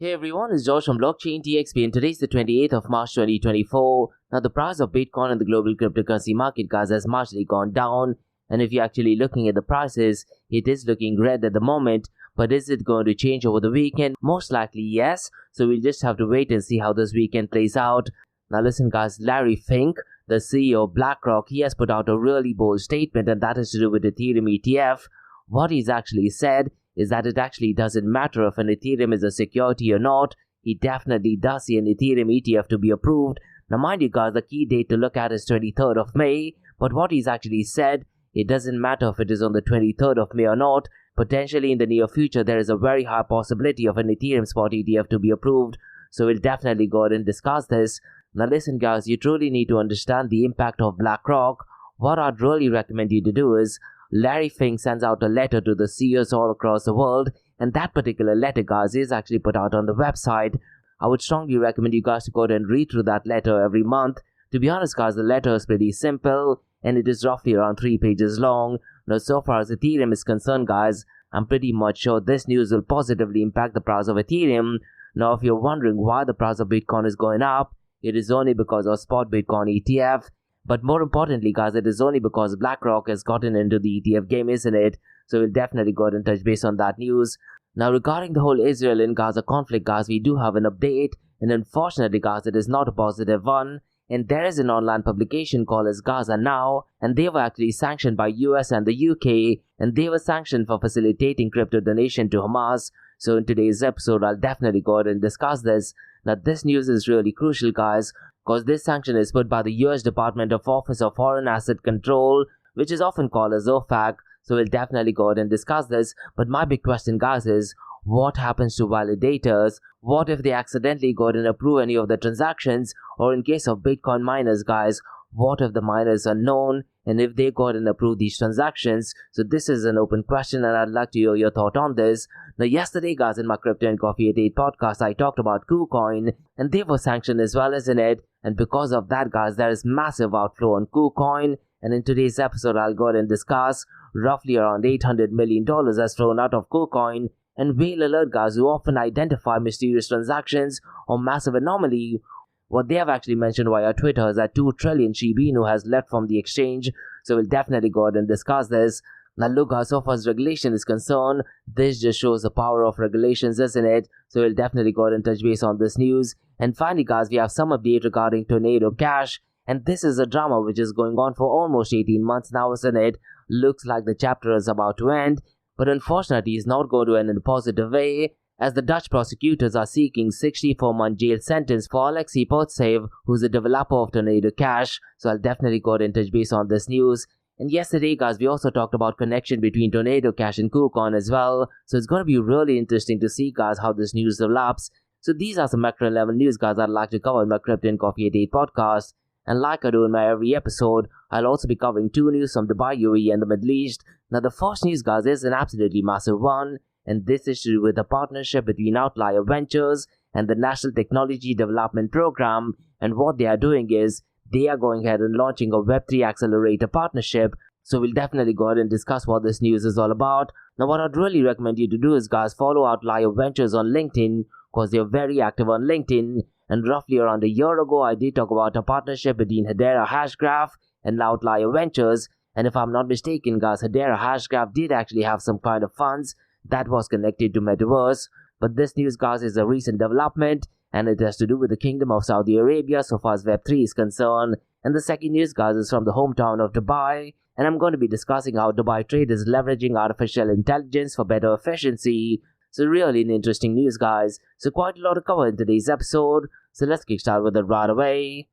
Hey everyone, it's Josh from Blockchain DXB and today's the 28th of March 2024. Now the price of Bitcoin in the global cryptocurrency market, guys, has marginally gone down. And if you're actually looking at the prices, it is looking red at the moment. But is it going to change over the weekend? Most likely yes. So we'll just have to wait and see how this weekend plays out. Now listen guys, Larry Fink, the CEO of BlackRock, he has put out a really bold statement, and that is to do with Ethereum ETF. What he's actually said is that it actually doesn't matter if an Ethereum is a security or not. He definitely does see an Ethereum ETF to be approved. Now mind you guys, the key date to look at is 23rd of May. But what he's actually said, it doesn't matter if it is on the 23rd of May or not. Potentially in the near future, there is a very high possibility of an Ethereum spot ETF to be approved. So we'll definitely go ahead and discuss this. Now listen guys, you truly need to understand the impact of BlackRock. What I'd really recommend you to do is, Larry Fink sends out a letter to the CEOs all across the world, and that particular letter, guys, is actually put out on the website. I would strongly recommend you guys to go ahead and read through that letter every month. To be honest, guys, the letter is pretty simple, and it is roughly around 3 pages long. Now, so far as Ethereum is concerned, guys, I'm pretty much sure this news will positively impact the price of Ethereum. Now, if you're wondering why the price of Bitcoin is going up, it is only because of spot Bitcoin ETF. But more importantly, guys, it is only because BlackRock has gotten into the ETF game, isn't it? So we'll definitely go ahead and touch base on that news. Now, regarding the whole Israel and Gaza conflict, guys, we do have an update. And unfortunately, guys, it is not a positive one. And there is an online publication called as Gaza Now. And they were actually sanctioned by US and the UK. And they were sanctioned for facilitating crypto donation to Hamas. So in today's episode, I'll definitely go ahead and discuss this. Now, this news is really crucial, guys, because this sanction is put by the US Department of Office of Foreign Asset Control, which is often called as OFAC. So we'll definitely go ahead and discuss this. But my big question, guys, is what happens to validators? What if they accidentally go ahead and approve any of the transactions? Or in case of Bitcoin miners, guys, what if the miners are known and if they go ahead and approve these transactions? So this is an open question and I'd like to hear your thought on this. Now yesterday, guys, in my Crypto and Coffee at 8 podcast, I talked about Kucoin and they were sanctioned as well, isn't it? And because of that, guys, there is massive outflow on Kucoin. And in today's episode, I'll go ahead and discuss roughly around $800 million has flown out of Kucoin. And whale alert, guys, who often identify mysterious transactions or massive anomaly. What they have actually mentioned via Twitter is that 2 trillion Shiba Inu has left from the exchange. So we'll definitely go ahead and discuss this. Now look, guys, so far as regulation is concerned, this just shows the power of regulations, isn't it? So we'll definitely go ahead and touch base on this news. And finally, guys, we have some update regarding Tornado Cash. And this is a drama which is going on for almost 18 months now, isn't it? Looks like the chapter is about to end. But unfortunately, it's not going to end in a positive way, as the Dutch prosecutors are seeking 64-month jail sentence for Alexei Portsev, who's a developer of Tornado Cash. So I'll definitely go ahead and touch base on this news. And yesterday, guys, we also talked about connection between Tornado Cash and Kucoin as well. So it's going to be really interesting to see, guys, how this news develops. So these are some macro level news, guys, I'd like to cover in my Crypto and Coffee at 8 podcast. And like I do in my every episode, I'll also be covering 2 news from Dubai, UAE and the Middle East. Now the first news, guys, is an absolutely massive one. And this is to do with the partnership between Outlier Ventures and the National Technology Development Program. And what they are doing is, they are going ahead and launching a Web3 accelerator partnership. So we'll definitely go ahead and discuss what this news is all about. Now what I'd really recommend you to do is, guys, follow Outlier Ventures on LinkedIn, because they're very active on LinkedIn. And roughly around a year ago, I did talk about a partnership between Hedera Hashgraph and Outlier Ventures. And if I'm not mistaken, guys, Hedera Hashgraph did actually have some kind of funds that was connected to Metaverse. But this news, guys, is a recent development, and it has to do with the Kingdom of Saudi Arabia so far as Web3 is concerned. And the second news, guys, is from the hometown of Dubai. And I'm going to be discussing how Dubai Trade is leveraging artificial intelligence for better efficiency. So really an interesting news, guys. So quite a lot to cover in today's episode. So let's kick start with it right away.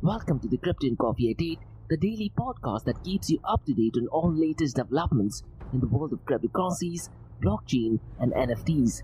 Welcome to the Crypto and Coffee at 8, the daily podcast that keeps you up to date on all latest developments in the world of cryptocurrencies, blockchain, and NFTs.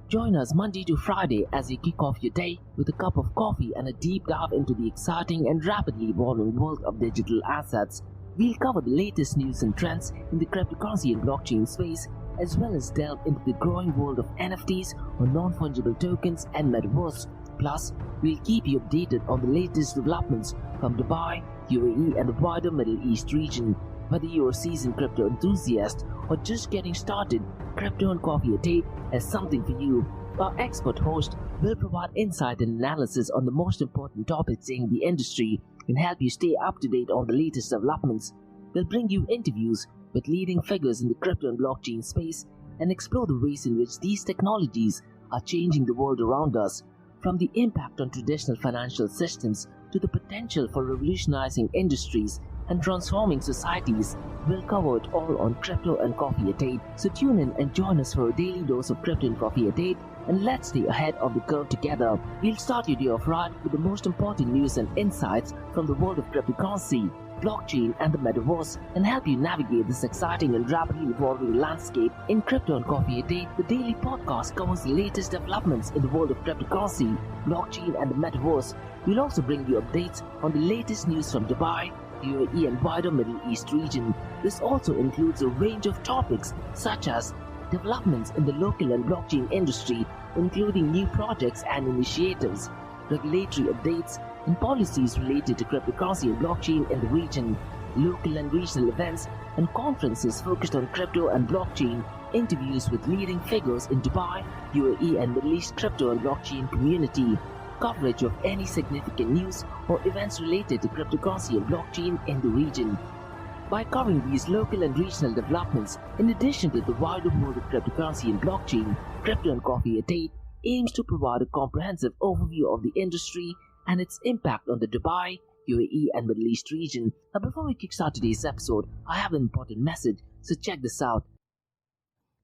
Join us Monday to Friday as you kick off your day with a cup of coffee and a deep dive into the exciting and rapidly evolving world of digital assets. We'll cover the latest news and trends in the cryptocurrency and blockchain space, as well as delve into the growing world of NFTs or non-fungible tokens and Metaverse. Plus, we'll keep you updated on the latest developments from Dubai, UAE and the wider Middle East region. Whether you're a seasoned crypto enthusiast or just getting started, Crypto and Coffee a Day has something for you. Our expert host will provide insight and analysis on the most important topics in the industry and help you stay up to date on the latest developments. We'll bring you interviews with leading figures in the crypto and blockchain space and explore the ways in which these technologies are changing the world around us, from the impact on traditional financial systems to the potential for revolutionizing industries and transforming societies. We'll cover it all on Crypto and Coffee a Day. So tune in and join us for a daily dose of Crypto and Coffee a Day, and let's stay ahead of the curve together. We'll start your day off right with the most important news and insights from the world of cryptocurrency, blockchain and the metaverse, and help you navigate this exciting and rapidly evolving landscape. In Crypto and Coffee a Day, the daily podcast covers the latest developments in the world of cryptocurrency, blockchain and the metaverse. We'll also bring you updates on the latest news from Dubai, UAE and wider Middle East region. This also includes a range of topics such as developments in the local and blockchain industry, including new projects and initiatives, regulatory updates, and policies related to cryptocurrency and blockchain in the region, local and regional events and conferences focused on crypto and blockchain, interviews with leading figures in Dubai, UAE and Middle East crypto and blockchain community, coverage of any significant news or events related to cryptocurrency and blockchain in the region. By covering these local and regional developments, in addition to the wider world of cryptocurrency and blockchain, Crypto and Coffee a Day aims to provide a comprehensive overview of the industry and its impact on the Dubai, UAE and Middle East region. Now before we kickstart today's episode, I have an important message, so check this out.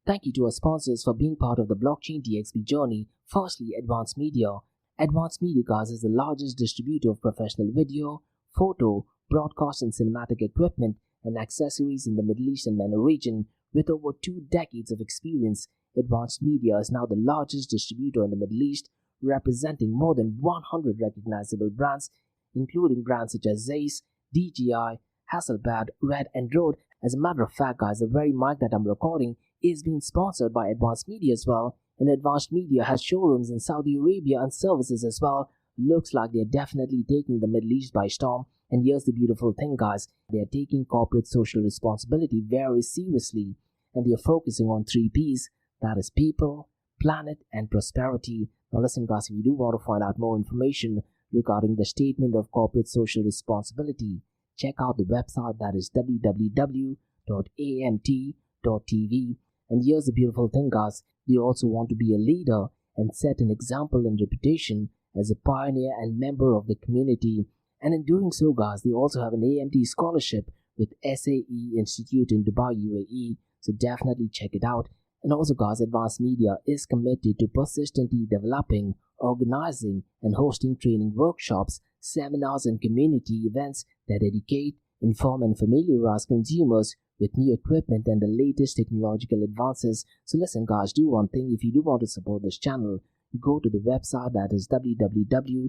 Thank you to our sponsors for being part of the blockchain DXB journey. Firstly, Advanced Media. Advanced Media, guys, is the largest distributor of professional video, photo, broadcast and cinematic equipment and accessories in the Middle East and MENA region. With over 2 decades of experience, Advanced Media is now the largest distributor in the Middle East, representing more than 100 recognizable brands, including brands such as Zeiss, DJI, Hasselblad, Red and Rode. As a matter of fact, guys, the very mic that I'm recording is being sponsored by Advanced Media as well, and Advanced Media has showrooms in Saudi Arabia and services as well. Looks like they're definitely taking the Middle East by storm. And here's the beautiful thing, guys, they're taking corporate social responsibility very seriously, and they're focusing on 3 P's, that is people, planet and prosperity. Now listen, guys, if you do want to find out more information regarding the statement of corporate social responsibility, check out the website, that is www.amt.tv. And here's the beautiful thing, guys, they also want to be a leader and set an example and reputation as a pioneer and member of the community. And in doing so, guys, they also have an AMT scholarship with SAE Institute in Dubai, UAE, so definitely check it out. And also, guys, Advanced Media is committed to persistently developing, organizing and hosting training workshops, seminars and community events that educate, inform and familiarize consumers with new equipment and the latest technological advances. So listen, guys, do one thing. If you do want to support this channel, go to the website, that is www.amt.tv,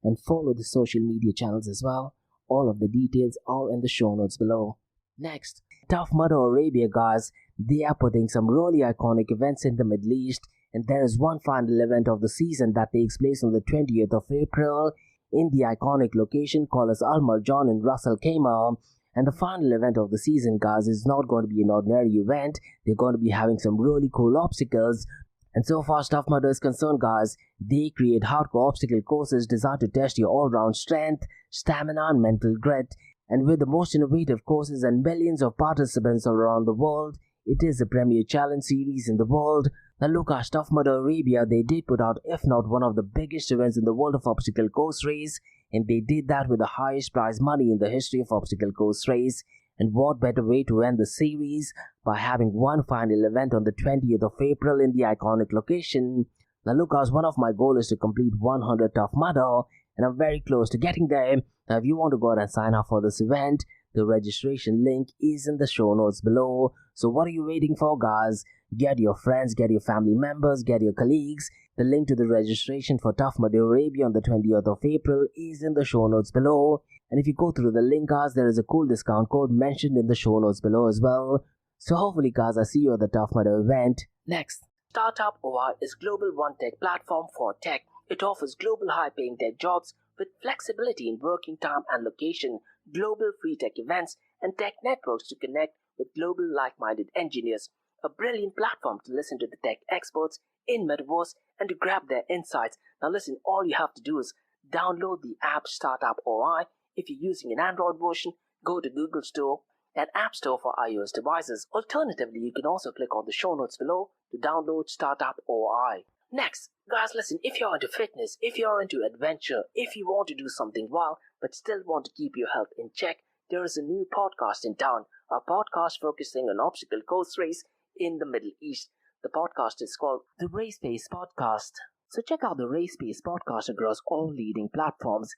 and follow the social media channels as well. All of the details are in the show notes below. Next, Tough Mudder Arabia, guys, they are putting some really iconic events in the Middle East, and there is one final event of the season that takes place on the 20th of April in the iconic location called as Al Marjan in Ras Al Khaimah. And the final event of the season, guys, is not going to be an ordinary event. They're going to be having some really cool obstacles. And so far as Tough Mudder is concerned, guys, they create hardcore obstacle courses designed to test your all-round strength, stamina and mental grit. And with the most innovative courses and millions of participants all around the world, it is the premier challenge series in the world. Now look at Tough Mudder Arabia, they did put out, if not one of the biggest events in the world of obstacle course race, and they did that with the highest prize money in the history of obstacle course race. And what better way to end the series by having one final event on the 20th of April in the iconic location. Now look, guys, one of my goals is to complete 100 Tough Mudder, and I'm very close to getting there. Now if you want to go ahead and sign up for this event, the registration link is in the show notes below. So what are you waiting for, guys? Get your friends, get your family members, get your colleagues. The link to the registration for Tough Mudder Arabia on the 20th of April is in the show notes below. And if you go through the link, guys, there is a cool discount code mentioned in the show notes below as well. So hopefully, guys, I see you at the Tough Mudder event. Next, Startup OI is global one tech platform for tech. It offers global high-paying tech jobs with flexibility in working time and location global free tech events, and tech networks to connect with global like-minded engineers. A brilliant platform to listen to the tech experts in Metaverse and to grab their insights. Now listen, all you have to do is download the app Startup OI. If you're using an Android version, go to Google Store and App Store for iOS devices. Alternatively, you can also click on the show notes below to download Startup OI. Next, guys, listen, if you're into fitness, if you're into adventure, if you want to do something wild but still want to keep your health in check, there is a new podcast in town, a podcast focusing on obstacle course race in the Middle East. The podcast is called the Race Pace Podcast. So check out the Race Pace Podcast across all leading platforms.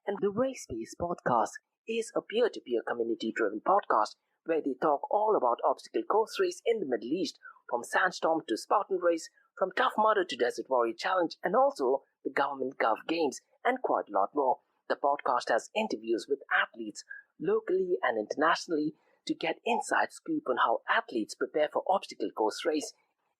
And the Race Pace Podcast is a peer-to-peer community-driven podcast where they talk all about obstacle course race in the Middle East, from Sandstorm to Spartan Race, from Tough Mudder to Desert Warrior Challenge, and also the Government Gov Games, and quite a lot more. The podcast has interviews with athletes locally and internationally to get inside scoop on how athletes prepare for obstacle course race.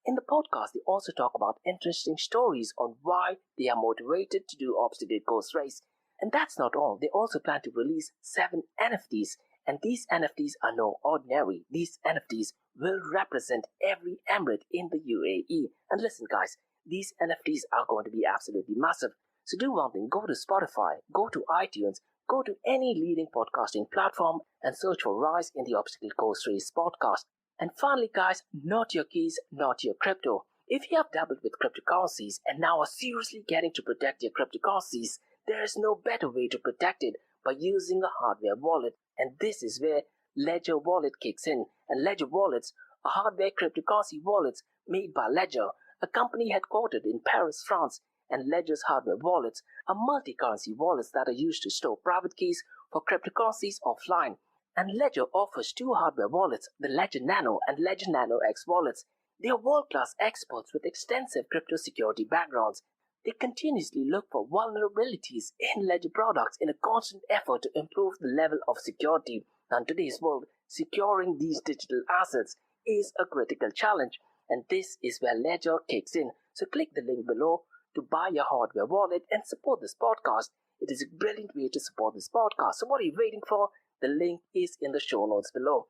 In the podcast, they also talk about interesting stories on why they are motivated to do obstacle course race. And that's not all. They also plan to release 7 NFTs. And these NFTs are no ordinary. These NFTs will represent every emirate in the UAE. And listen, guys, these NFTs are going to be absolutely massive. So do one thing, go to Spotify, go to iTunes, go to any leading podcasting platform and search for Rise in the Obstacle Course Race podcast. And finally, guys, not your keys, not your crypto. If you have dabbled with cryptocurrencies and now are seriously getting to protect your cryptocurrencies, there is no better way to protect it by using a hardware wallet. And this is where Ledger Wallet kicks in. And Ledger Wallets are hardware cryptocurrency wallets made by Ledger, a company headquartered in Paris, France. And Ledger's hardware wallets are multi-currency wallets that are used to store private keys for cryptocurrencies offline. And Ledger offers 2 hardware wallets, the Ledger Nano and Ledger Nano X wallets. They are world-class experts with extensive crypto security backgrounds. They continuously look for vulnerabilities in Ledger products in a constant effort to improve the level of security. Now, in today's world, securing these digital assets is a critical challenge, and this is where Ledger kicks in. So click the link below to buy your hardware wallet and support this podcast. It is a brilliant way to support this podcast. So what are you waiting for? The link is in the show notes below.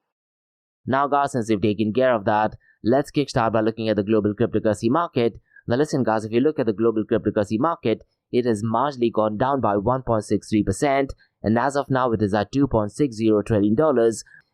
Now, guys, since we've taken care of that, let's kickstart by looking at the global cryptocurrency market. Now listen, guys, if you look at the global cryptocurrency market, it has marginally gone down by 1.63%, and as of now it is at $2.60 trillion.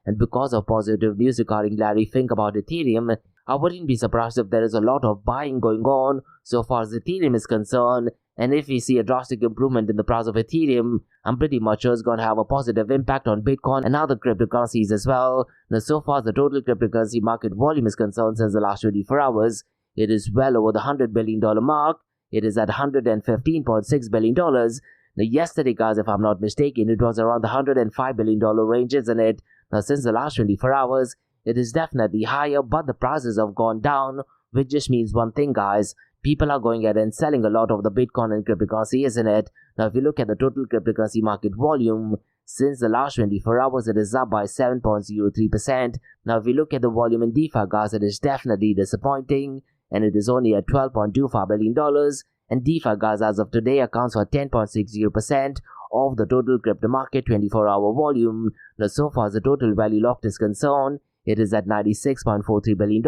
And because of positive news regarding Larry Fink about Ethereum, I wouldn't be surprised if there is a lot of buying going on so far as Ethereum is concerned. And if we see a drastic improvement in the price of Ethereum, I'm pretty much sure it's going to have a positive impact on Bitcoin and other cryptocurrencies as well. Now, so far as the total cryptocurrency market volume is concerned since the last 24 hours, it is well over the $100 billion mark. It is at $115.6 billion. Now, yesterday, guys, if I'm not mistaken, it was around the $105 billion range, isn't it? Now, since the last 24 hours, it is definitely higher, but the prices have gone down, which just means one thing, guys. People are going ahead and selling a lot of the Bitcoin and cryptocurrency, isn't it? Now, if you look at the total cryptocurrency market volume, since the last 24 hours, it is up by 7.03%. Now, if you look at the volume in DeFi, guys, it is definitely disappointing, and it is only at $12.25 billion. And DeFi, guys, as of today, accounts for 10.60% of the total crypto market 24-hour volume. Now, so far as the total value locked is concerned, it is at $96.43 billion.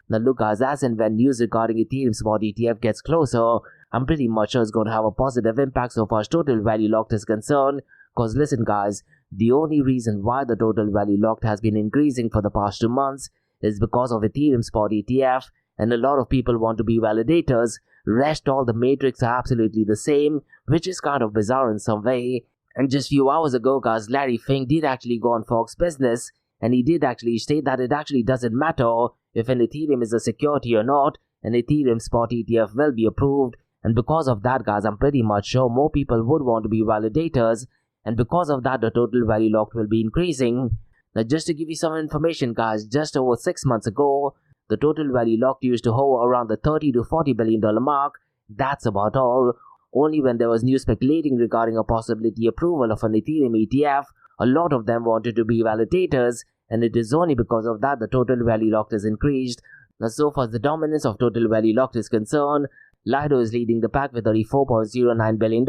Now look, guys, as and when news regarding Ethereum spot ETF gets closer, I'm pretty much sure it's going to have a positive impact so far as total value locked is concerned. Because listen, guys, the only reason why the total value locked has been increasing for the past 2 months is because of Ethereum spot ETF, and a lot of people want to be validators. Rest all the metrics are absolutely the same, which is kind of bizarre in some way. And just few hours ago, guys, Larry Fink did actually go on Fox Business, and he did actually state that it actually doesn't matter if an Ethereum is a security or not, an Ethereum spot ETF will be approved. And because of that, guys, I'm pretty much sure more people would want to be validators, and because of that, the total value locked will be increasing. Now, just to give you some information, guys, just over 6 months ago, the total value locked used to hover around the $30 to $40 billion mark. That's about all. Only when there was news speculating regarding a possibility approval of an Ethereum ETF, a lot of them wanted to be validators, and it is only because of that the total value locked has increased. Now, so far as the dominance of total value locked is concerned, Lido is leading the pack with $34.09 billion,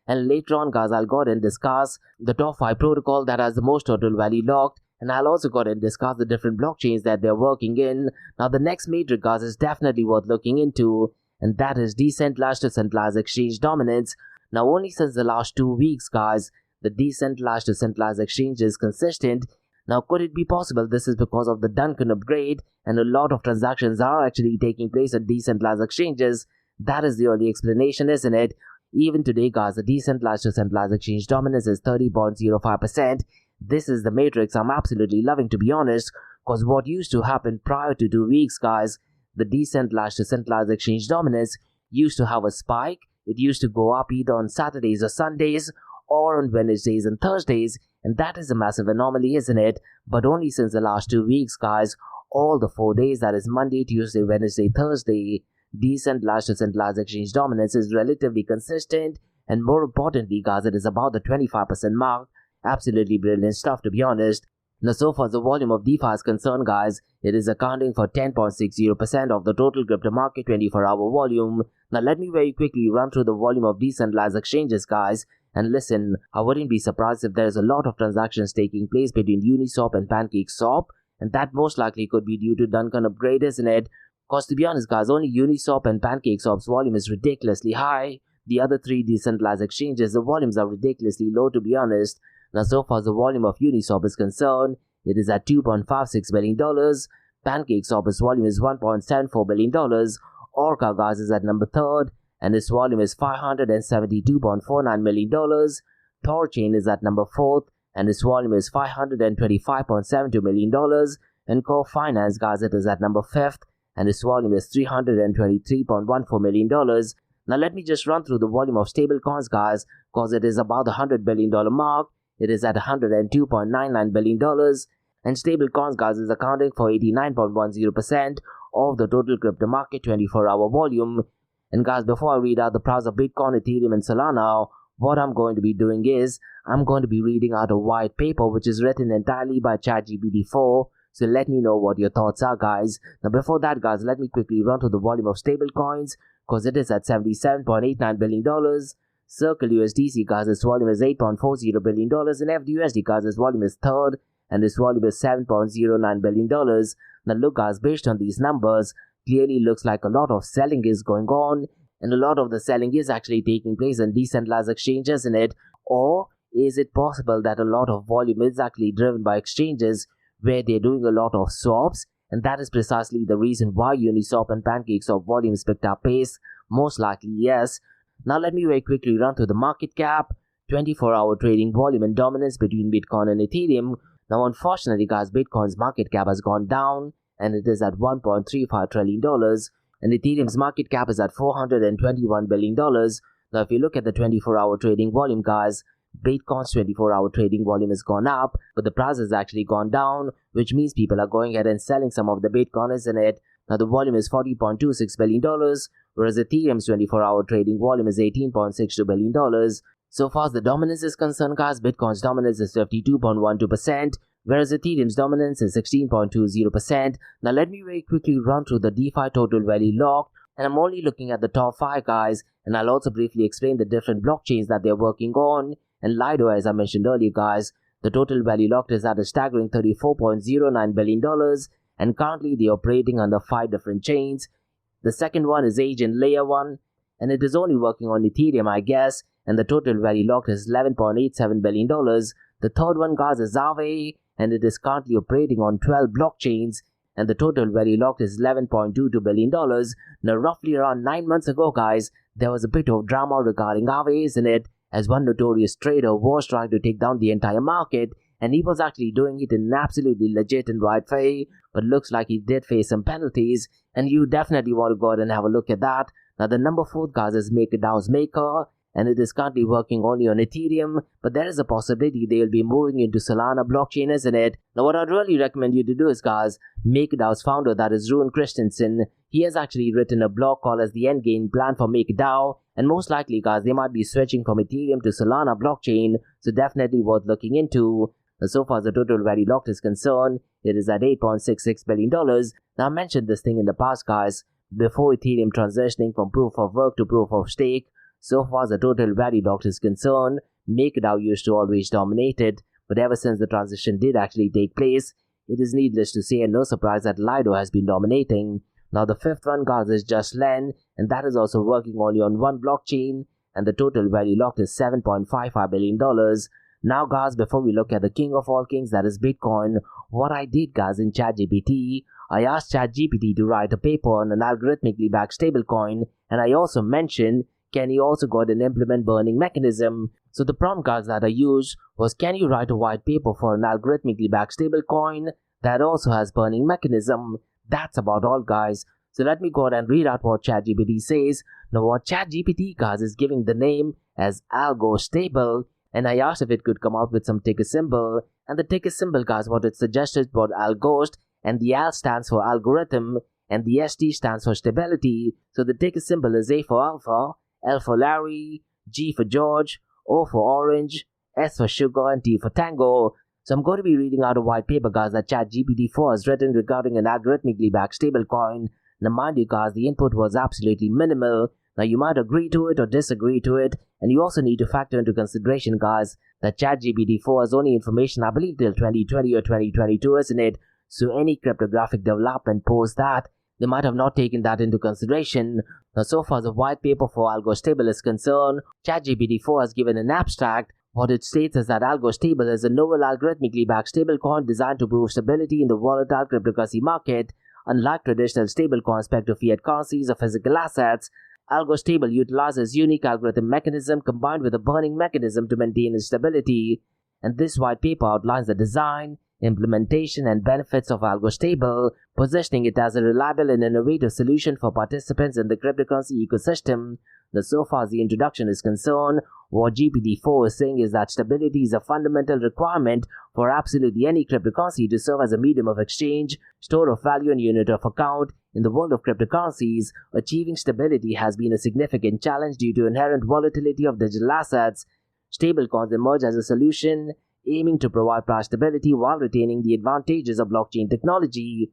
And later on, guys, I'll go ahead and discuss the top 5 protocol that has the most total value locked. And I'll also go ahead and discuss the different blockchains that they're working in. Now, the next metric, guys, is definitely worth looking into, and that is decentralized to centralized exchange dominance. Now, only since the last 2 weeks, guys, the decentralized to centralized exchange is consistent. Now, could it be possible this is because of the Duncan upgrade and a lot of transactions are actually taking place at decentralized exchanges? That is the only explanation, isn't it? Even today, guys, the decentralized to centralized exchange dominance is 30.05%. This is the matrix I'm absolutely loving, to be honest, because what used to happen prior to 2 weeks, guys, the decentralized to centralized exchange dominance used to have a spike. It used to go up either on Saturdays or Sundays or on Wednesdays and Thursdays, and that is a massive anomaly, isn't it? But only since the last 2 weeks, guys, all the 4 days, that is Monday, Tuesday, Wednesday, Thursday, decentralized to centralized exchange dominance is relatively consistent, and more importantly, guys, it is about the 25% mark. Absolutely brilliant stuff, to be honest. Now, so far as the volume of DeFi is concerned, guys, it is accounting for 10.60% of the total crypto market 24-hour volume. Now, let me very quickly run through the volume of decentralized exchanges, guys. And listen, I wouldn't be surprised if there is a lot of transactions taking place between Uniswap and PancakeSwap, and that most likely could be due to Duncan upgrade, isn't it? Because to be honest, guys, only Uniswap and PancakeSwap's volume is ridiculously high. The other 3 decentralized exchanges, the volumes are ridiculously low, to be honest. Now, so far as the volume of Uniswap is concerned, it is at $2.56 billion. PancakeSwap's volume is $1.74 billion. Orca, guys, is at number 3rd, and its volume is $572.49 million. Thorchain is at number 4th, and its volume is $525.72 million. And Core Finance, guys, it is at number 5th, and its volume is $323.14 million. Now, let me just run through the volume of stablecoins, guys, because it is about the $100 billion mark. It is at $102.99 billion, and stablecoins, guys, is accounting for 89.10% of the total crypto market 24-hour volume. And guys, before I read out the price of Bitcoin, Ethereum, and Solana, what I'm going to be doing is I'm going to be reading out a white paper which is written entirely by ChatGPT-4. So let me know what your thoughts are, guys. Now, before that, guys, let me quickly run through the volume of stablecoins, because it is at $77.89 billion. Circle USDC, guys, its volume is $8.40 billion, and FDUSD, guys, its volume is 3rd, and its volume is $7.09 billion. Now, look, guys, based on these numbers, clearly looks like a lot of selling is going on, and a lot of the selling is actually taking place in decentralized exchanges, isn't it? Or is it possible that a lot of volume is actually driven by exchanges where they're doing a lot of swaps, and that is precisely the reason why Uniswap and PancakeSwap volumes picked up pace? Most likely, yes. Now, let me very quickly run through the market cap, 24-hour trading volume and dominance between Bitcoin and Ethereum. Now, unfortunately, guys, Bitcoin's market cap has gone down, and it is at $1.35 trillion, and Ethereum's market cap is at $421 billion. Now, if you look at the 24-hour trading volume, guys, Bitcoin's 24-hour trading volume has gone up, but the price has actually gone down, which means people are going ahead and selling some of the Bitcoin, isn't it? Now, the volume is $40.26 billion, whereas Ethereum's 24-hour trading volume is $18.62 billion. So far as the dominance is concerned, guys, Bitcoin's dominance is 52.12%, whereas Ethereum's dominance is 16.20%. Now, let me very quickly run through the DeFi total value locked, and I'm only looking at the top 5, guys, and I'll also briefly explain the different blockchains that they're working on. And Lido, as I mentioned earlier, guys, the total value locked is at a staggering $34.09 billion, and currently they're operating under 5 different chains. The second one is Agent Layer 1, and it is only working on Ethereum, I guess, and the total value locked is $11.87 billion. The third one, guys, is Aave, and it is currently operating on 12 blockchains, and the total value locked is $11.22 billion. Now, roughly around 9 months ago, guys, there was a bit of drama regarding Aave, isn't it? As one notorious trader was trying to take down the entire market, and he was actually doing it in an absolutely legit and right way, but looks like he did face some penalties, and you definitely want to go ahead and have a look at that. Now, the number 4, guys, is MakerDAO's Maker, and it is currently working only on Ethereum, but there is a possibility they will be moving into Solana blockchain, isn't it? Now, what I'd really recommend you to do is, guys, MakerDAO's founder, that is Rune Christensen, he has actually written a blog called as the Endgame Plan for MakerDAO, and most likely, guys, they might be switching from Ethereum to Solana blockchain, so definitely worth looking into. Now, so far as the total value locked is concerned, it is at $8.66 billion. Now, I mentioned this thing in the past, guys, before Ethereum transitioning from proof of work to proof of stake. So far as the total value locked is concerned, MakerDAO used to always dominate it, but ever since the transition did actually take place, it is needless to say and no surprise that Lido has been dominating. Now the fifth one, guys, is just Len, and that is also working only on one blockchain, and the total value locked is $7.55 billion. Now guys, before we look at the king of all kings, that is Bitcoin, what I did, guys, in ChatGPT, I asked ChatGPT to write a paper on an algorithmically backed stablecoin, and I also mentioned, can you also go ahead and implement burning mechanism? So the prompt, guys, that I used was, can you write a white paper for an algorithmically backed stablecoin that also has burning mechanism? That's about all, guys. So let me go ahead and read out what ChatGPT says. Now what ChatGPT, guys, is giving the name as algo stable, and I asked if it could come out with some ticker symbol, and the ticker symbol, guys, what it suggested was alghost, and the Al stands for algorithm, and the ST stands for stability. So the ticker symbol is A for alpha, L for Larry, G for George, O for orange, S for sugar, and T for tango. So I'm going to be reading out a white paper, guys, that ChatGPT-4 has written regarding an algorithmically backed stablecoin. Now mind you, guys, the input was absolutely minimal. Now you might agree to it or disagree to it, and you also need to factor into consideration, guys, that ChatGPT-4 has only information, I believe, till 2020 or 2022, isn't it? So any cryptographic development post that, they might have not taken that into consideration. Now so far as the white paper for Algo Stable is concerned, ChatGPT-4 has given an abstract. What it states is that Algo Stable is a novel algorithmically backed stablecoin designed to prove stability in the volatile cryptocurrency market. Unlike traditional stablecoins pegged to fiat currencies or physical assets, Algo Stable utilizes unique algorithm mechanism combined with a burning mechanism to maintain its stability. And this white paper outlines the design, implementation, and benefits of Algo Stable, positioning it as a reliable and innovative solution for participants in the cryptocurrency ecosystem. Now, so far as the introduction is concerned, what GPT-4 is saying is that stability is a fundamental requirement for absolutely any cryptocurrency to serve as a medium of exchange, store of value, and unit of account. In the world of cryptocurrencies, achieving stability has been a significant challenge due to inherent volatility of digital assets. Stablecoins emerge as a solution, aiming to provide price stability while retaining the advantages of blockchain technology.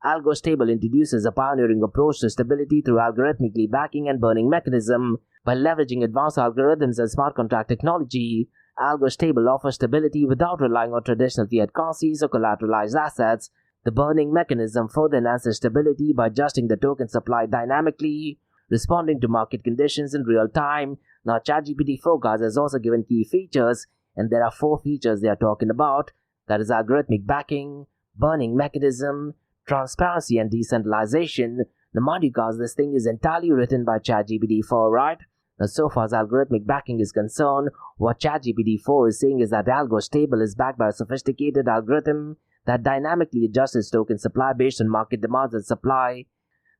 Algo Stable introduces a pioneering approach to stability through algorithmically backing and burning mechanism. By leveraging advanced algorithms and smart contract technology, Algo Stable offers stability without relying on traditional fiat currencies or collateralized assets. The burning mechanism further enhances stability by adjusting the token supply dynamically, responding to market conditions in real time. Now, ChatGPT-4, guys, has also given key features, and there are 4 features they are talking about. That is algorithmic backing, burning mechanism, transparency, and decentralization. Now, mind you, guys, this thing is entirely written by ChatGPT-4, right? Now, so far as algorithmic backing is concerned, what ChatGPT-4 is saying is that Algo Stable is backed by a sophisticated algorithm that dynamically adjusts its token supply based on market demands and supply.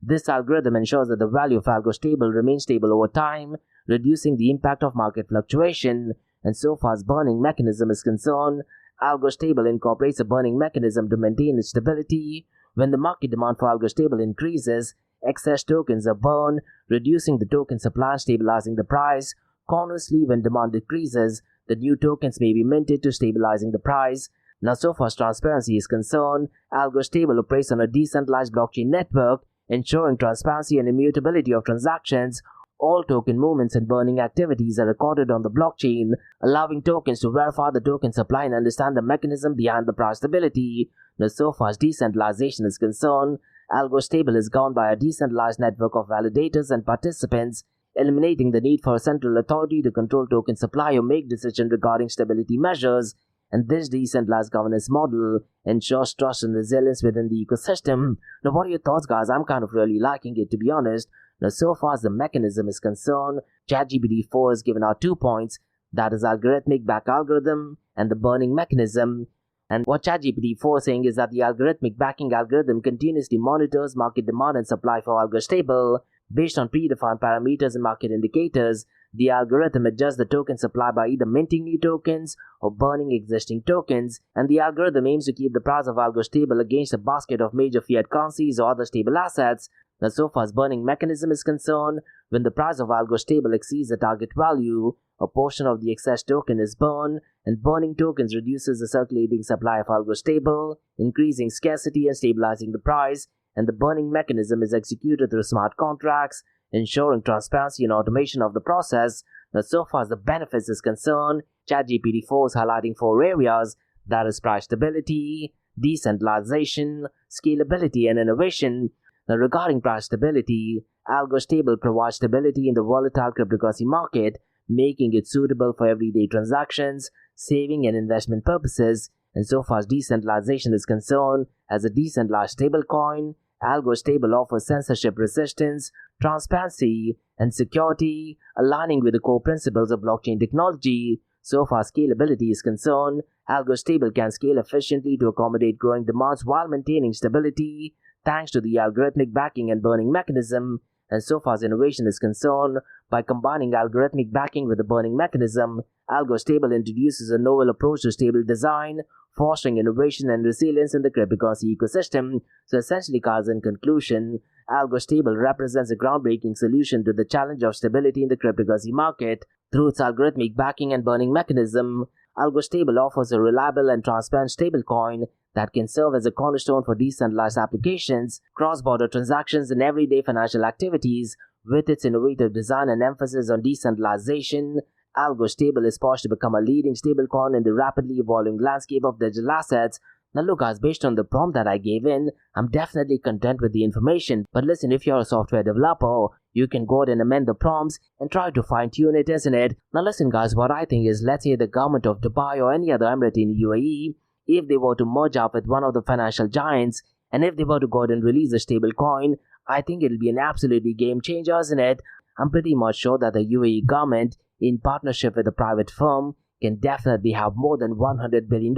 This algorithm ensures that the value of Algo Stable remains stable over time, reducing the impact of market fluctuation. And so far as burning mechanism is concerned, Algo Stable incorporates a burning mechanism to maintain its stability. When the market demand for Algo Stable increases, excess tokens are burned, reducing the token supply and stabilizing the price. Conversely, when demand decreases, the new tokens may be minted to stabilizing the price. Now, so far as transparency is concerned, Algo Stable operates on a decentralized blockchain network, ensuring transparency and immutability of transactions. All token movements and burning activities are recorded on the blockchain, allowing tokens to verify the token supply and understand the mechanism behind the price stability. Now, so far as decentralization is concerned, Algo Stable is governed by a decentralized network of validators and participants, eliminating the need for a central authority to control token supply or make decisions regarding stability measures. And this decentralized governance model ensures trust and resilience within the ecosystem. Now, what are your thoughts, guys? I'm kind of really liking it, to be honest. Now, so far as the mechanism is concerned, ChatGPT-4 has given out 2 points, that is algorithmic back algorithm and the burning mechanism. And what ChatGPT-4 is saying is that the algorithmic backing algorithm continuously monitors market demand and supply for Algo Stable. Based on predefined parameters and market indicators, the algorithm adjusts the token supply by either minting new tokens or burning existing tokens, and the algorithm aims to keep the price of Algo Stable against a basket of major fiat currencies or other stable assets. Now, so far as burning mechanism is concerned, when the price of Algo Stable exceeds the target value, a portion of the excess token is burned, and burning tokens reduces the circulating supply of Algo Stable, increasing scarcity and stabilizing the price. And the burning mechanism is executed through smart contracts, ensuring transparency and automation of the process. Now, so far as the benefits is concerned, ChatGPT-4 is highlighting 4 areas, that is price stability, decentralization, scalability, and innovation. Now, regarding price stability, Algo Stable provides stability in the volatile cryptocurrency market, making it suitable for everyday transactions, saving and investment purposes. And so far as decentralization is concerned, as a decentralized stablecoin, Algo Stable offers censorship resistance, transparency, and security, aligning with the core principles of blockchain technology. So far as scalability is concerned, Algo Stable can scale efficiently to accommodate growing demands while maintaining stability, thanks to the algorithmic backing and burning mechanism. And so far as innovation is concerned, by combining algorithmic backing with the burning mechanism, Algo Stable introduces a novel approach to stable design, fostering innovation and resilience in the cryptocurrency ecosystem. So essentially, guys, in conclusion, Algo Stable represents a groundbreaking solution to the challenge of stability in the cryptocurrency market. Through its algorithmic backing and burning mechanism, Algo Stable offers a reliable and transparent stablecoin that can serve as a cornerstone for decentralized applications, cross-border transactions, and everyday financial activities. With its innovative design and emphasis on decentralization, Algo Stable is poised to become a leading stablecoin in the rapidly evolving landscape of digital assets. Now look guys, based on the prompt that I gave in, I'm definitely content with the information. But listen, if you're a software developer, you can go ahead and amend the prompts and try to fine-tune it, isn't it? Now listen guys, what I think is, let's say the government of Dubai or any other emirate in UAE, if they were to merge up with one of the financial giants, and if they were to go ahead and release a stable coin, I think it'll be an absolutely game changer, isn't it? I'm pretty much sure that the UAE government, in partnership with a private firm, can definitely have more than $100 billion.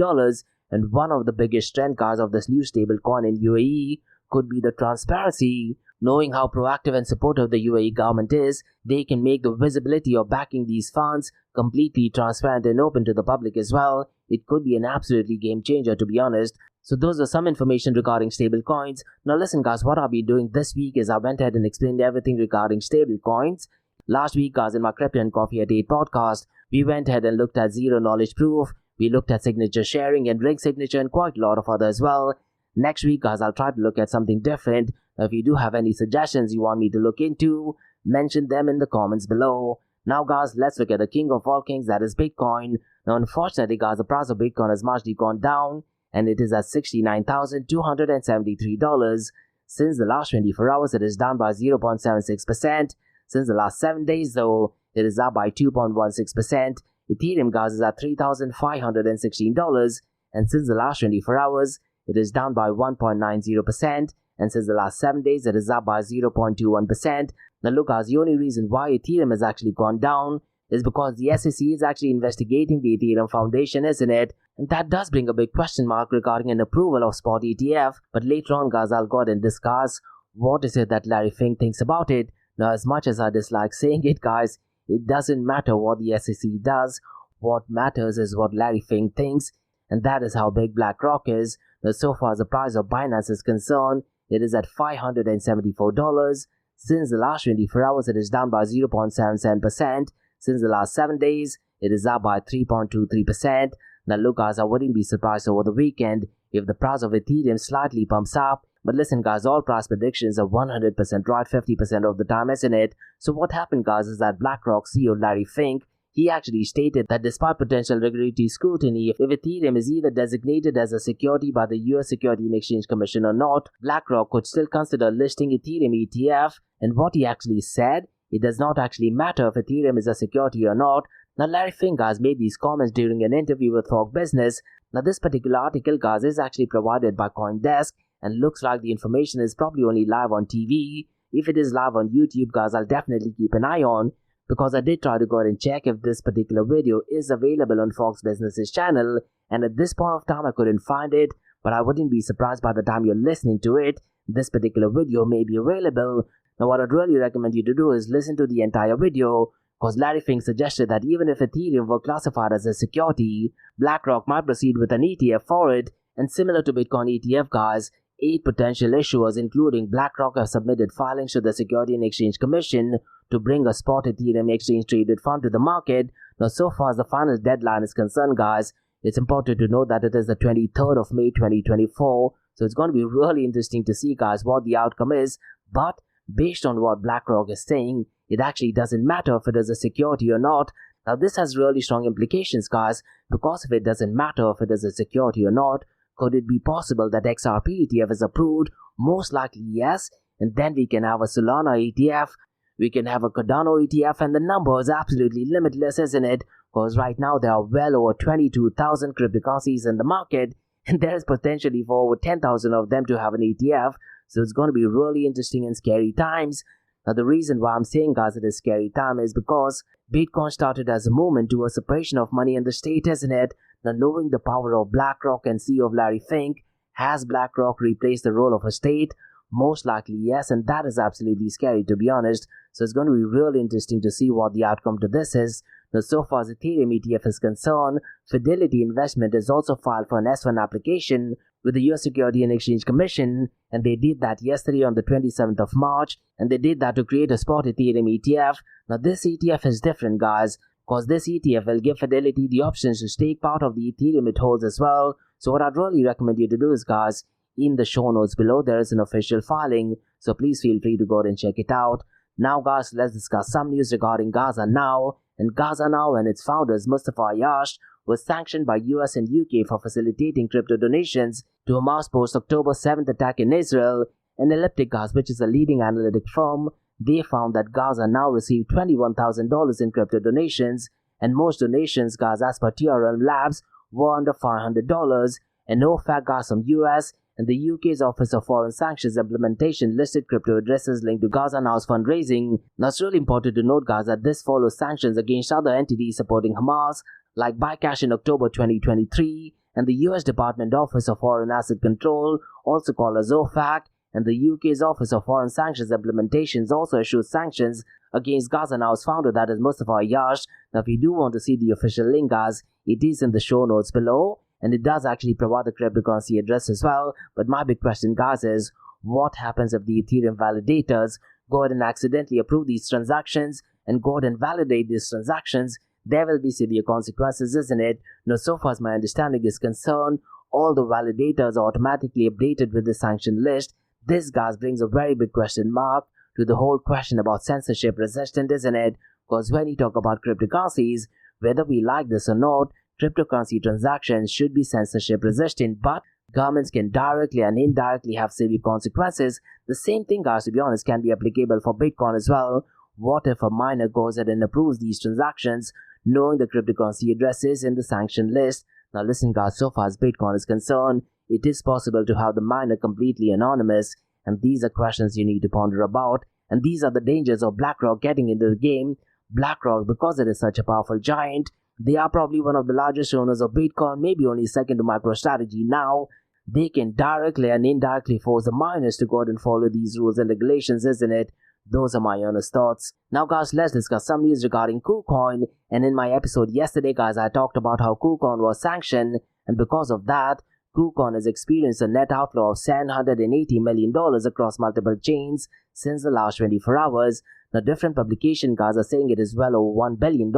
And one of the biggest strength guys of this new stable coin in UAE could be the transparency. Knowing how proactive and supportive the UAE government is, they can make the visibility of backing these funds completely transparent and open to the public as well. It could be an absolutely game changer, to be honest. So those are some information regarding stable coins. Now listen guys, what I've been doing this week is I went ahead and explained everything regarding stable coins. Last week guys, in my Crypto and Coffee at 8 podcast, we went ahead and looked at zero knowledge proof. We looked at signature sharing and ring signature and quite a lot of other as well. Next week guys, I'll try to look at something different. If you do have any suggestions you want me to look into, mention them in the comments below. Now guys, let's look at the king of all kings, that is Bitcoin. Now unfortunately guys, the price of Bitcoin has marginally gone down and it is at $69,273. Since the last 24 hours, it is down by 0.76%. Since the last 7 days though, it is up by 2.16%. Ethereum guys is at $3,516, and since the last 24 hours, it is down by 1.90%, and since the last 7 days, it is up by 0.21%. Now look guys, the only reason why Ethereum has actually gone down is because the SEC is actually investigating the Ethereum Foundation, isn't it? And that does bring a big question mark regarding an approval of spot ETF, but later on guys, I'll go ahead and discuss what is it that Larry Fink thinks about it. Now as much as I dislike saying it guys, it doesn't matter what the SEC does. What matters is what Larry Fink thinks, and that is how big BlackRock is. Now so far as the price of Binance is concerned, it is at $574. Since the last 24 hours, it is down by 0.77%. Since the last 7 days, it is up by 3.23%. Now look guys, I wouldn't be surprised over the weekend if the price of Ethereum slightly pumps up. But listen guys, all price predictions are 100% right 50% of the time, isn't it? So what happened guys is that BlackRock CEO Larry Fink, he actually stated that despite potential regulatory scrutiny, if Ethereum is either designated as a security by the US Securities and Exchange Commission or not, BlackRock could still consider listing Ethereum ETF. And what he actually said, it does not actually matter if Ethereum is a security or not. Now Larry Fink guys made these comments during an interview with Fox Business. Now this particular article guys is actually provided by CoinDesk, and looks like the information is probably only live on TV. If it is live on YouTube guys, I'll definitely keep an eye on, because I did try to go ahead and check if this particular video is available on Fox Business's channel, and at this point of time I couldn't find it, but I wouldn't be surprised by the time you're listening to it, this particular video may be available. Now what I'd really recommend you to do is listen to the entire video, because Larry Fink suggested that even if Ethereum were classified as a security, BlackRock might proceed with an ETF for it, and similar to Bitcoin ETF guys, 8 potential issuers including BlackRock have submitted filings to the Securities and Exchange Commission to bring a spot Ethereum exchange-traded fund to the market. Now so far as the final deadline is concerned guys, it's important to note that it is the 23rd of May 2024, so it's going to be really interesting to see guys what the outcome is. But based on what BlackRock is saying, it actually doesn't matter if it is a security or not. Now this has really strong implications, guys, because if it doesn't matter if it is a security or not, could it be possible that XRP ETF is approved? Most likely yes, and then we can have a Solana ETF, we can have a Cardano ETF, and the number is absolutely limitless, isn't it? Because right now there are well over 22,000 cryptocurrencies in the market, and there is potentially for over 10,000 of them to have an ETF, so it's going to be really interesting and scary times. Now the reason why I'm saying, guys, it is scary time is because Bitcoin started as a movement to a separation of money and the state, isn't it? Now knowing the power of BlackRock and CEO Larry Fink, has BlackRock replaced the role of a state? Most likely yes, and that is absolutely scary, to be honest. So it's going to be really interesting to see what the outcome to this is. Now, so far as Ethereum ETF is concerned, Fidelity Investment has also filed for an S1 application with the US Securities and Exchange Commission, and they did that yesterday on the 27th of March, and they did that to create a spot Ethereum ETF. Now this ETF is different, guys, because this ETF will give Fidelity the options to stake part of the Ethereum it holds as well. So what I'd really recommend you to do is, guys, in the show notes below there is an official filing, so please feel free to go and check it out. Now guys, let's discuss some news regarding Gaza now. And Gaza now and its founders Mustafa Yash was sanctioned by US and UK for facilitating crypto donations to Hamas post-October 7th attack in Israel. And Elliptic, guys, which is a leading analytic firm, they found that Gaza now received $21,000 in crypto donations, and most donations, guys, as per TRL Labs, were under $500, and no fact, guys, from US and the UK's Office of Foreign Sanctions Implementation listed crypto addresses linked to Gaza Now's fundraising. Now it's really important to note, guys, that this follows sanctions against other entities supporting Hamas, like Bycash in October 2023, and the US Department Office of Foreign Asset Control, also called as OFAC, and the UK's Office of Foreign Sanctions Implementations also issued sanctions against Gaza Now's founder, that is Mustafa Yash. Now if you do want to see the official link, guys, it is in the show notes below, and it does actually provide the cryptocurrency address as well. But my big question, guys, is what happens if the Ethereum validators go ahead and accidentally approve these transactions and go ahead and validate these transactions? There will be severe consequences, isn't it? Now, so far as my understanding is concerned, all the validators are automatically updated with the sanctioned list. This, guys, brings a very big question mark to the whole question about censorship resistant, isn't it? Because when you talk about cryptocurrencies, whether we like this or not, cryptocurrency transactions should be censorship resistant, but governments can directly and indirectly have severe consequences. The same thing, guys, to be honest, can be applicable for Bitcoin as well. What if a miner goes ahead and approves these transactions, knowing the cryptocurrency addresses in the sanctioned list? Now listen, guys, so far as Bitcoin is concerned, it is possible to have the miner completely anonymous, and these are questions you need to ponder about, and these are the dangers of BlackRock getting into the game. BlackRock, because it is such a powerful giant, they are probably one of the largest owners of Bitcoin, maybe only second to MicroStrategy now. They can directly and indirectly force the miners to go out and follow these rules and regulations, isn't it? Those are my honest thoughts. Now, guys, let's discuss some news regarding Kucoin. And in my episode yesterday, guys, I talked about how Kucoin was sanctioned, and because of that, Kucoin has experienced a net outflow of $780 million across multiple chains since the last 24 hours. Now, different publications, guys, are saying it is well over $1 billion.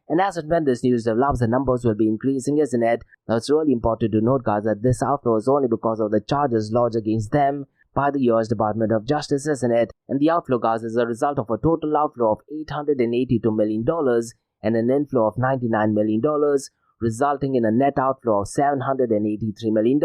And as and when this news develops, the numbers will be increasing, isn't it? Now, it's really important to note, guys, that this outflow is only because of the charges lodged against them by the US Department of Justice, isn't it? And the outflow, guys, is a result of a total outflow of $882 million and an inflow of $99 million, resulting in a net outflow of $783 million.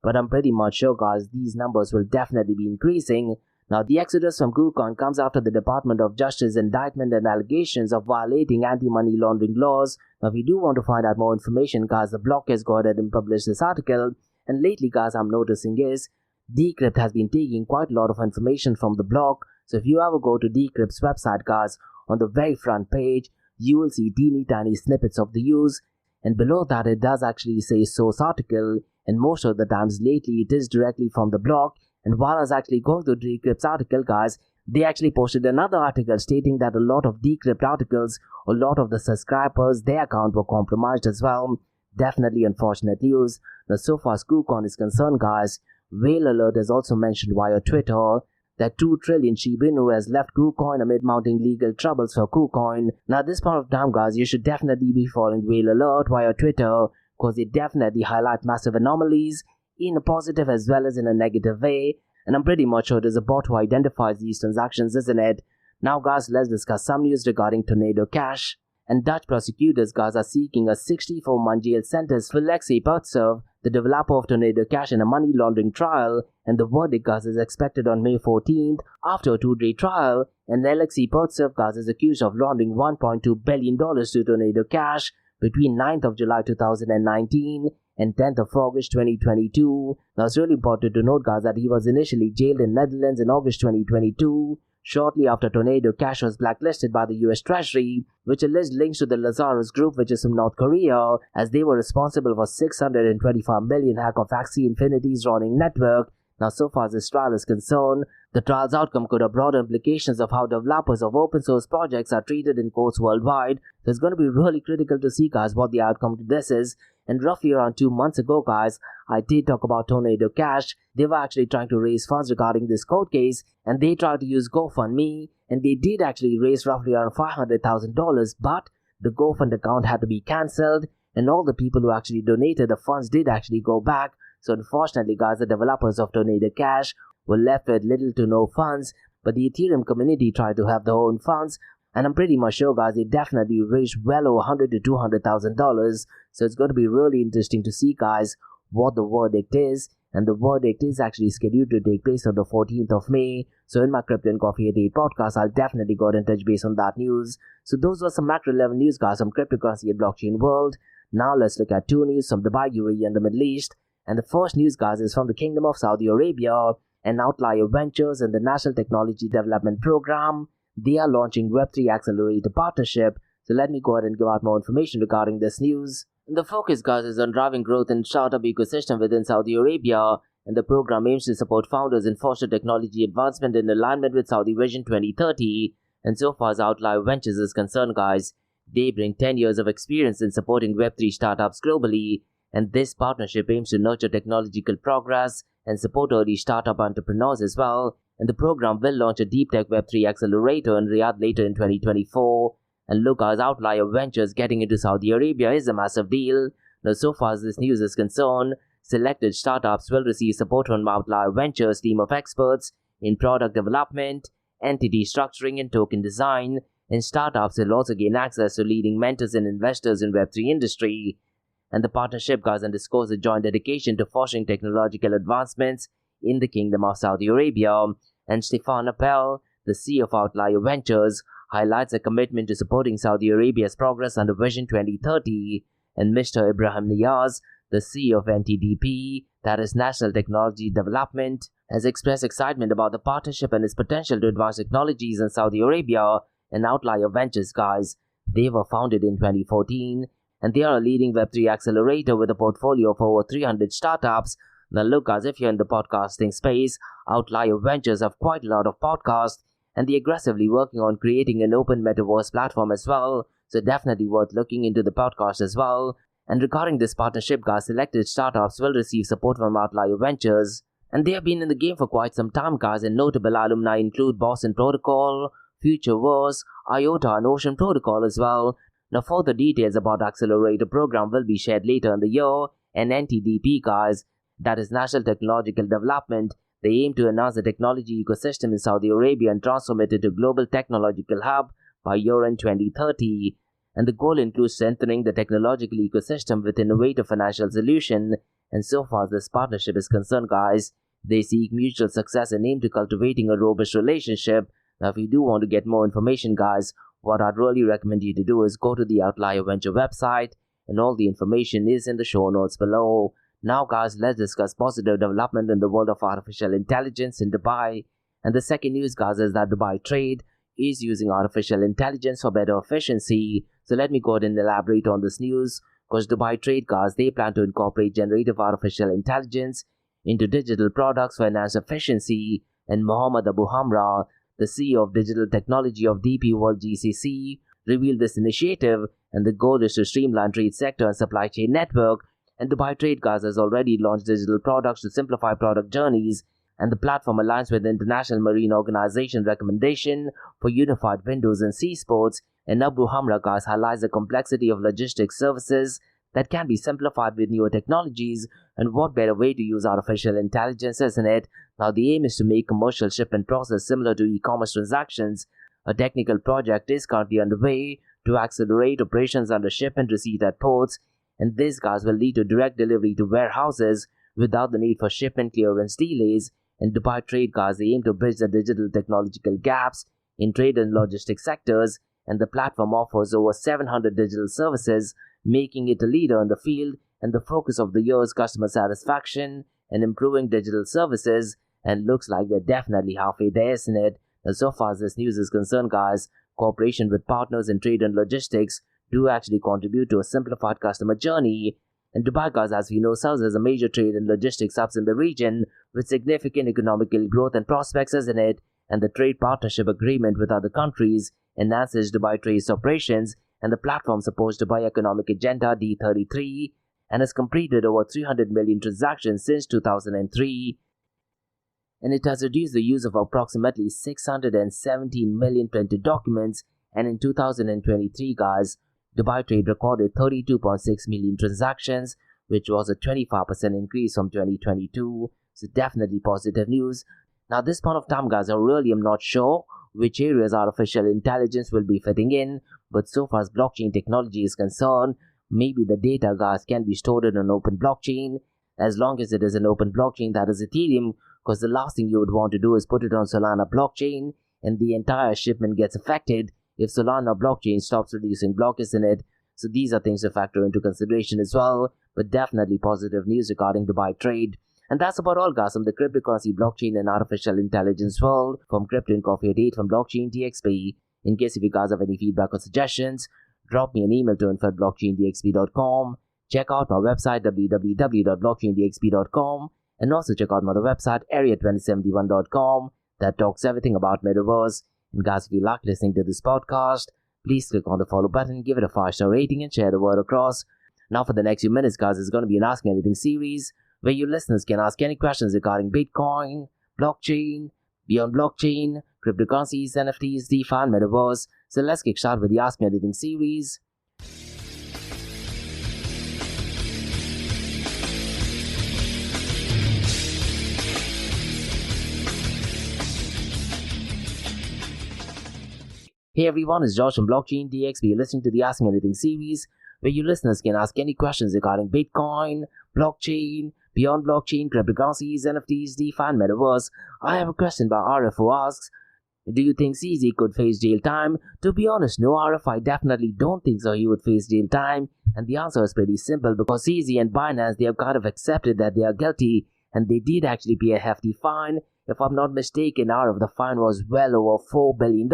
But I'm pretty much sure, guys, these numbers will definitely be increasing. Now, the exodus from Kucoin comes after the Department of Justice indictment and allegations of violating anti-money laundering laws. Now, if you do want to find out more information, guys, the blog has go ahead and published this article. And lately, guys, I'm noticing is Decrypt has been taking quite a lot of information from the blog. So if you ever go to Decrypt's website, guys, on the very front page, you will see teeny tiny snippets of the use. And below that, it does actually say source article. And most of the times lately, it is directly from the blog. And while I was actually going through Decrypt's article, guys, they actually posted another article stating that a lot of Decrypt articles, a lot of the subscribers, their account were compromised as well. Definitely unfortunate news. Now, so far as Kucoin is concerned, guys, Whale Alert has also mentioned via Twitter that 2 trillion Shiba Inu has left Kucoin amid mounting legal troubles for Kucoin. Now, at this point of time, guys, you should definitely be following Whale Alert via Twitter, because they definitely highlight massive anomalies in a positive as well as in a negative way. And I'm pretty much sure there's a bot who identifies these transactions, isn't it? Now guys, let's discuss some news regarding Tornado Cash. And Dutch prosecutors guys are seeking a 64-month jail sentence for Alexei Pertsev, the developer of Tornado Cash, in a money laundering trial, and the verdict guys is expected on May 14th after a 2-day trial. And Alexei Pertsev guys is accused of laundering $1.2 billion to Tornado Cash between 9th of July 2019 and 10th of August 2022. Now it's really important to note guys that he was initially jailed in Netherlands in August 2022. Shortly after Tornado Cash was blacklisted by the US Treasury, which alleged links to the Lazarus Group, which is from North Korea, as they were responsible for 625 million hack of Axie Infinity's running network. Now, so far as this trial is concerned, the trial's outcome could have broader implications of how developers of open source projects are treated in courts worldwide. So it's going to be really critical to see, guys, what the outcome to this is. And roughly around 2 months ago, guys, I did talk about Tornado Cash. They were actually trying to raise funds regarding this court case, and they tried to use GoFundMe, and they did actually raise roughly around $500,000, but the GoFund account had to be cancelled, and all the people who actually donated the funds did actually go back. So unfortunately, guys, the developers of Tornado Cash were left with little to no funds, but the Ethereum community tried to have their own funds, and I'm pretty much sure, guys, they definitely raised well over $100,000 to $200,000. So it's going to be really interesting to see, guys, what the verdict is. And the verdict is actually scheduled to take place on the 14th of May. So in my Crypto and Coffee at 8 podcast, I'll definitely go and touch base on that news. So those were some macro level news, guys, from cryptocurrency and blockchain world. Now let's look at 2 news from Dubai, UAE, and the Middle East. And the first news, guys, is from the Kingdom of Saudi Arabia and Outlier Ventures and the National Technology Development Program. They are launching Web3 Accelerator Partnership. So let me go ahead and give out more information regarding this news. The focus, guys, is on driving growth in startup ecosystem within Saudi Arabia, and the program aims to support founders and foster technology advancement in alignment with Saudi Vision 2030. And so far as Outlier Ventures is concerned, guys, they bring 10 years of experience in supporting Web3 startups globally, and this partnership aims to nurture technological progress and support early startup entrepreneurs as well. And the program will launch a deep tech Web3 accelerator in Riyadh later in 2024. And look, guys, Outlier Ventures getting into Saudi Arabia is a massive deal. Now, so far as this news is concerned, selected startups will receive support from Outlier Ventures' team of experts in product development, entity structuring, and token design. And startups will also gain access to leading mentors and investors in Web3 industry. And the partnership, guys, underscores a joint dedication to fostering technological advancements in the Kingdom of Saudi Arabia. And Stefan Appel, the CEO of Outlier Ventures, highlights a commitment to supporting Saudi Arabia's progress under Vision 2030, and Mr. Ibrahim Niaz, the CEO of NTDP, that is National Technology Development, has expressed excitement about the partnership and its potential to advance technologies in Saudi Arabia. And Outlier Ventures, guys, they were founded in 2014, and they are a leading Web3 accelerator with a portfolio of over 300 startups. Now look, guys, if you're in the podcasting space, Outlier Ventures have quite a lot of podcasts, and they're aggressively working on creating an open metaverse platform as well, so definitely worth looking into the podcast as well. And regarding this partnership, guys, selected startups will receive support from Outlier Ventures, and they have been in the game for quite some time, guys, and notable alumni include Boston Protocol, Futureverse, IOTA, and Ocean Protocol as well. Now further details about the accelerator program will be shared later in the year, and NTDP, guys, that is National Technological Development, they aim to enhance the technology ecosystem in Saudi Arabia and transform it into a global technological hub by year-end 2030. And the goal includes strengthening the technological ecosystem with innovative financial solutions. And so far as this partnership is concerned, guys, they seek mutual success and aim to cultivating a robust relationship. Now, if you do want to get more information, guys, what I'd really recommend you to do is go to the Outlier Venture website, and all the information is in the show notes below. Now, guys, let's discuss positive development in the world of artificial intelligence in Dubai. And the second news, guys, is that Dubai Trade is using artificial intelligence for better efficiency. So let me go ahead and elaborate on this news, because Dubai Trade, guys, they plan to incorporate generative artificial intelligence into digital products for enhanced efficiency. And Mohammed Abu Hamra, the CEO of digital technology of DP World GCC, revealed this initiative, and the goal is to streamline trade sector and supply chain network. And Dubai Trade, guys, has already launched digital products to simplify product journeys, and the platform aligns with the International Marine Organization recommendation for unified windows and seasports. And Abu Hamra, guys, highlights the complexity of logistics services that can be simplified with newer technologies, and what better way to use artificial intelligence, isn't it? Now, the aim is to make commercial shipment process similar to e-commerce transactions. A technical project is currently underway to accelerate operations under shipment receipt at ports, and this, guys, will lead to direct delivery to warehouses without the need for shipment clearance delays. And Dubai Trade, guys, they aim to bridge the digital technological gaps in trade and logistics sectors, and the platform offers over 700 digital services, making it a leader in the field. And the focus of the year is customer satisfaction and improving digital services, and looks like they're definitely halfway there, isn't it? Now, so far as this news is concerned, guys, cooperation with partners in trade and logistics do actually contribute to a simplified customer journey. And Dubai, guys, as we know, serves as a major trade and logistics hubs in the region with significant economical growth and prospects, isn't it? And the trade partnership agreement with other countries enhances Dubai Trade's operations, and the platform supports Dubai Economic Agenda D33 and has completed over 300 million transactions since 2003. And it has reduced the use of approximately 617 million printed documents, and in 2023, guys, Dubai Trade recorded 32.6 million transactions, which was a 25% increase from 2022, so definitely positive news. Now, this point of time, guys, I really am not sure which areas artificial intelligence will be fitting in, but so far as blockchain technology is concerned, maybe the data, guys, can be stored in an open blockchain, as long as it is an open blockchain that is Ethereum, because the last thing you would want to do is put it on Solana blockchain and the entire shipment gets affected if Solana blockchain stops producing blocks in it. So these are things to factor into consideration as well, but definitely positive news regarding Dubai Trade. And that's about all, guys, from the cryptocurrency, blockchain, and artificial intelligence world. From Crypto and Coffee at 8 from Blockchain DXB. In case if you guys have any feedback or suggestions, drop me an email to info@blockchaindxb.com. Check out my website www.blockchaindxb.com, and also check out my other website area2071.com that talks everything about metaverse. And guys, if you like listening to this podcast, please click on the follow button, give it a 5-star rating, and share the word across. Now for the next few minutes, guys, it's going to be an Ask Me Anything series where you listeners can ask any questions regarding Bitcoin, blockchain, beyond blockchain, cryptocurrencies, NFTs, DeFi, and metaverse. So let's kick start with the Ask Me Anything series. Hey everyone, it's Josh from Blockchain DXB. You're listening to the Ask Me Anything series, where you listeners can ask any questions regarding Bitcoin, blockchain, beyond blockchain, cryptocurrencies, NFTs, DeFi, and metaverse. I have a question by RF who asks, do you think CZ could face jail time? To be honest, no, RF, I definitely don't think so he would face jail time. And the answer is pretty simple, because CZ and Binance, they have kind of accepted that they are guilty, and they did actually pay a hefty fine. If I'm not mistaken, RF, the fine was well over $4 billion.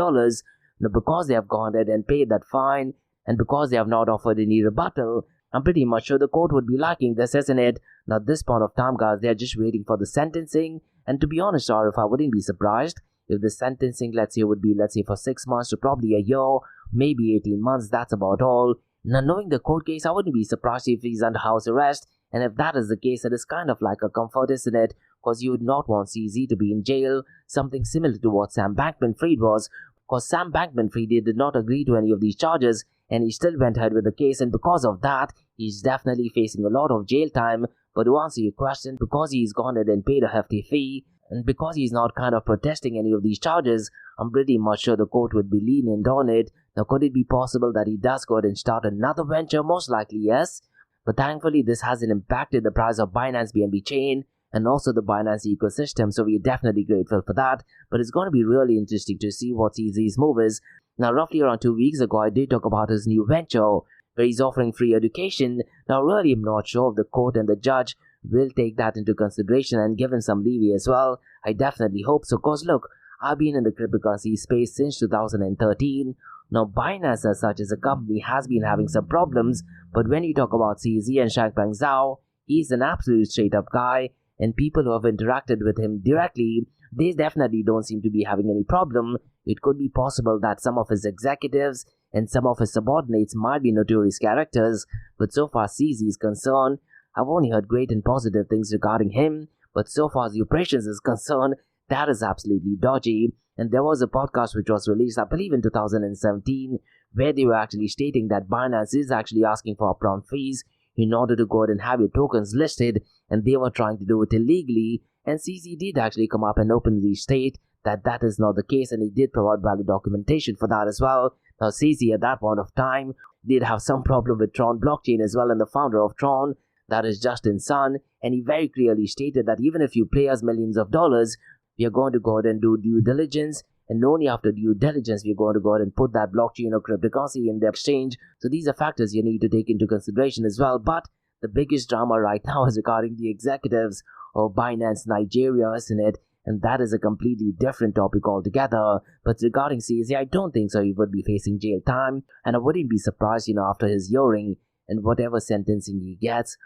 Now, because they have gone ahead and paid that fine, and because they have not offered any rebuttal, I'm pretty much sure the court would be liking this, isn't it? Now, at this point of time, guys, they're just waiting for the sentencing. And to be honest, RF, I wouldn't be surprised if the sentencing, let's say, would be, for 6 months to probably a year, maybe 18 months, that's about all. Now, knowing the court case, I wouldn't be surprised if he's under house arrest. And if that is the case, it is kind of like a comfort, isn't it? Because you would not want CZ to be in jail, something similar to what Sam Bankman-Fried was. Because Sam Bankman-Fried did not agree to any of these charges, and he still went ahead with the case, and because of that, he's definitely facing a lot of jail time. But to answer your question, because he's gone ahead and paid a hefty fee, and because he's not kind of protesting any of these charges, I'm pretty much sure the court would be lenient on it. Now, could it be possible that he does go ahead and start another venture? Most likely, yes. But thankfully, this hasn't impacted the price of Binance BNB chain, and also the Binance ecosystem, so we're definitely grateful for that. But it's going to be really interesting to see what CZ's move is. Now, roughly around 2 weeks ago, I did talk about his new venture, where he's offering free education. Now, really, I'm not sure if the court and the judge will take that into consideration and give him some leeway as well. I definitely hope so, because look, I've been in the cryptocurrency space since 2013. Now, Binance as such as a company has been having some problems, but when you talk about CZ and Changpeng Zhao, he's an absolute straight-up guy, and people who have interacted with him directly, they definitely don't seem to be having any problem. It could be possible that some of his executives and some of his subordinates might be notorious characters, but so far CZ is concerned, I've only heard great and positive things regarding him, but so far as the operations is concerned, that is absolutely dodgy. And there was a podcast which was released, I believe in 2017, where they were actually stating that Binance is actually asking for upfront fees in order to go ahead and have your tokens listed, and they were trying to do it illegally. And CZ did actually come up and openly state that that is not the case, and he did provide valid documentation for that as well. Now, CZ at that point of time did have some problem with Tron blockchain as well, and the founder of Tron, that is Justin Sun, and he very clearly stated that even if you pay us millions of dollars, we are going to go ahead and do due diligence, and only after due diligence we are going to go ahead and put that blockchain or cryptocurrency in the exchange. So these are factors you need to take into consideration as well. But the biggest drama right now is regarding the executives of Binance Nigeria, isn't it? And that is a completely different topic altogether. But regarding CZ, I don't think so he would be facing jail time, and I wouldn't be surprised, after his hearing and whatever sentencing he gets,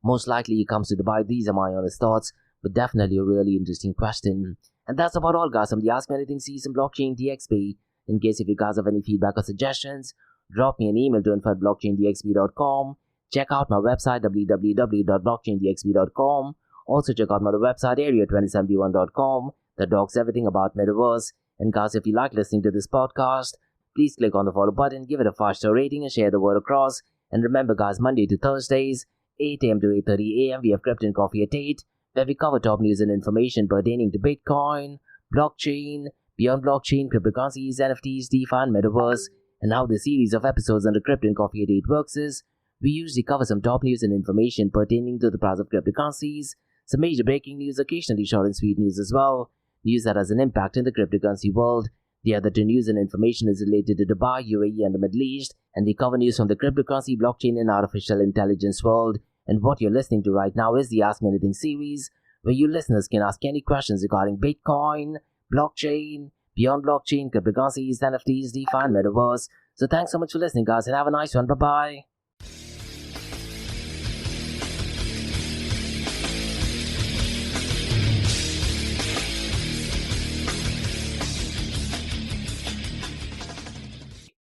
most likely he comes to Dubai. These are my honest thoughts, but definitely a really interesting question. And that's about all, guys, from the Ask Me Anything season blockchain DXB. In case if you guys have any feedback or suggestions, drop me an email to info@blockchaindxb.com. Check out my website www.blockchaindxb.com. Also check out my other website area2071.com that talks everything about Metaverse. And guys, if you like listening to this podcast, please click on the follow button, give it a 5-star rating, and share the word across. And remember, guys, Monday to Thursdays, 8 a.m. to 8:30 a.m. we have Crypto and Coffee at 8, where we cover top news and information pertaining to Bitcoin, blockchain, beyond blockchain, cryptocurrencies, NFTs, DeFi, and Metaverse. And how the series of episodes under Crypto and Coffee at 8 works is, we usually cover some top news and information pertaining to the price of cryptocurrencies, some major breaking news, occasionally short and sweet news as well, news that has an impact in the cryptocurrency world. The other two news and information is related to Dubai, UAE, and the Middle East, and we cover news from the cryptocurrency, blockchain, and artificial intelligence world. And what you're listening to right now is the Ask Me Anything series, where you listeners can ask any questions regarding Bitcoin, blockchain, beyond blockchain, cryptocurrencies, NFTs, DeFi, and Metaverse. So thanks so much for listening, guys, and have a nice one. Bye-bye.